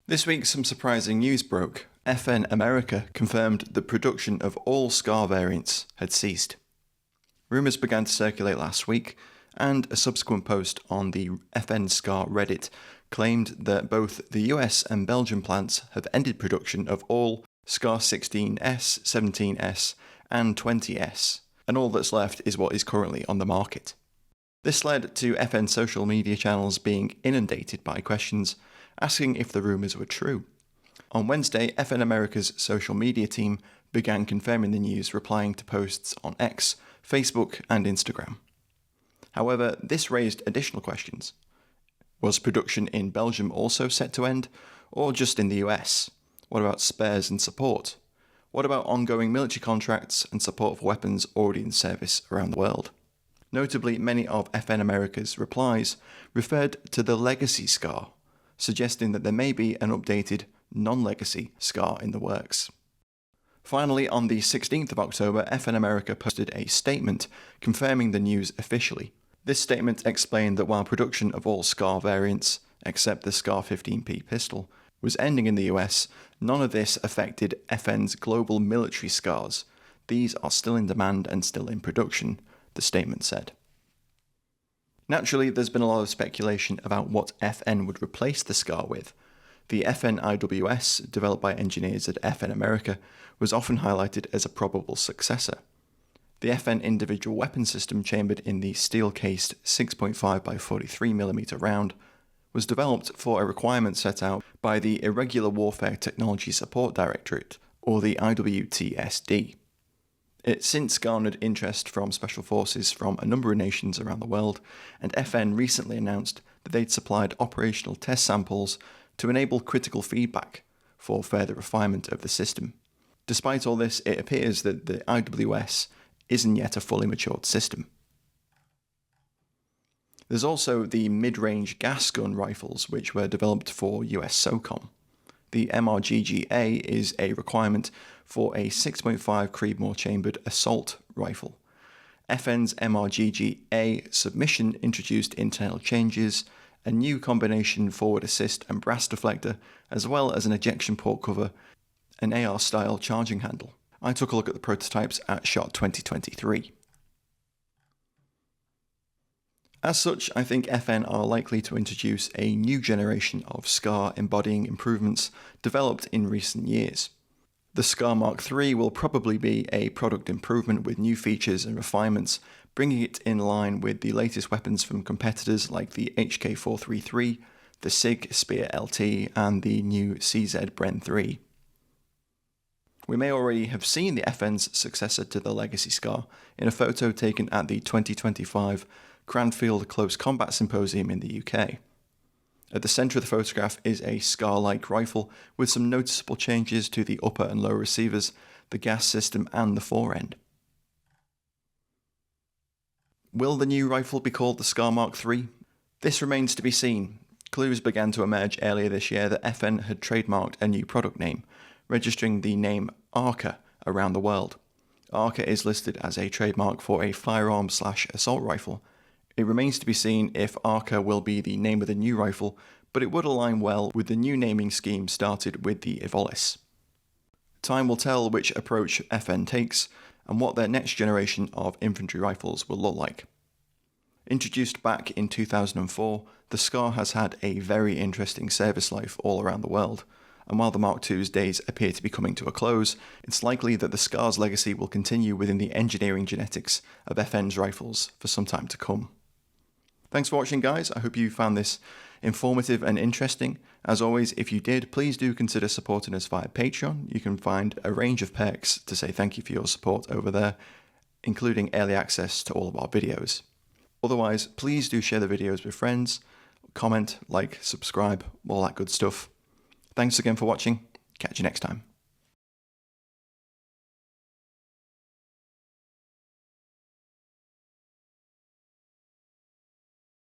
This week, some surprising news broke. FN America confirmed that production of all SCAR variants had ceased. Rumours began to circulate last week, and a subsequent post on the FN SCAR Reddit claimed that both the US and Belgian plants have ended production of all SCAR 16S, 17S, and 20S, and all that's left is what is currently on the market. This led to FN social media channels being inundated by questions asking if the rumours were true. On Wednesday, FN America's social media team began confirming the news, replying to posts on X, Facebook, and Instagram. However, this raised additional questions. Was production in Belgium also set to end, or just in the US? What about spares and support? What about ongoing military contracts and support for weapons already in service around the world? Notably, many of FN America's replies referred to the legacy SCAR, suggesting that there may be an updated, non-legacy SCAR in the works. Finally, on the 16th of October, FN America posted a statement confirming the news officially. This statement explained that while production of all SCAR variants, except the SCAR 15P pistol, was ending in the US, none of this affected FN's global military SCARs. These are still in demand and still in production, the statement said. Naturally, there's been a lot of speculation about what FN would replace the SCAR with. The FN IWS, developed by engineers at FN America, was often highlighted as a probable successor. The FN individual weapon system, chambered in the steel-cased 6.5 by 43mm round, was developed for a requirement set out by the Irregular Warfare Technology Support Directorate, or the IWTSD. It's since garnered interest from special forces from a number of nations around the world, and FN recently announced that they'd supplied operational test samples to enable critical feedback for further refinement of the system. Despite all this, it appears that the IWS isn't yet a fully matured system. There's also the mid-range gas gun rifles, which were developed for US SOCOM. The MRGG-A is a requirement for a 6.5 Creedmoor chambered assault rifle. FN's MRGG-A submission introduced internal changes, a new combination forward assist and brass deflector, as well as an ejection port cover, an AR-style charging handle. I took a look at the prototypes at SHOT 2023. As such, I think FN are likely to introduce a new generation of SCAR embodying improvements developed in recent years. The SCAR Mark III will probably be a product improvement with new features and refinements, bringing it in line with the latest weapons from competitors like the HK433, the SIG Spear LT, and the new CZ Bren III. We may already have seen the FN's successor to the Legacy SCAR in a photo taken at the 2025 Cranfield Close Combat Symposium in the UK. At the centre of the photograph is a SCAR-like rifle with some noticeable changes to the upper and lower receivers, the gas system and the forend. Will the new rifle be called the SCAR Mark III? This remains to be seen. Clues began to emerge earlier this year that FN had trademarked a new product name, registering the name ARCA around the world. ARCA is listed as a trademark for a firearm/assault rifle. It remains to be seen if ARCA will be the name of the new rifle, but it would align well with the new naming scheme started with the Evolis. Time will tell which approach FN takes and what their next generation of infantry rifles will look like. Introduced back in 2004, the SCAR has had a very interesting service life all around the world, and while the Mark II's days appear to be coming to a close, it's likely that the SCAR's legacy will continue within the engineering genetics of FN's rifles for some time to come. Thanks for watching, guys. I hope you found this informative and interesting. As always, if you did, please do consider supporting us via Patreon. You can find a range of perks to say thank you for your support over there, including early access to all of our videos. Otherwise, please do share the videos with friends, comment, like, subscribe, all that good stuff. Thanks again for watching. Catch you next time.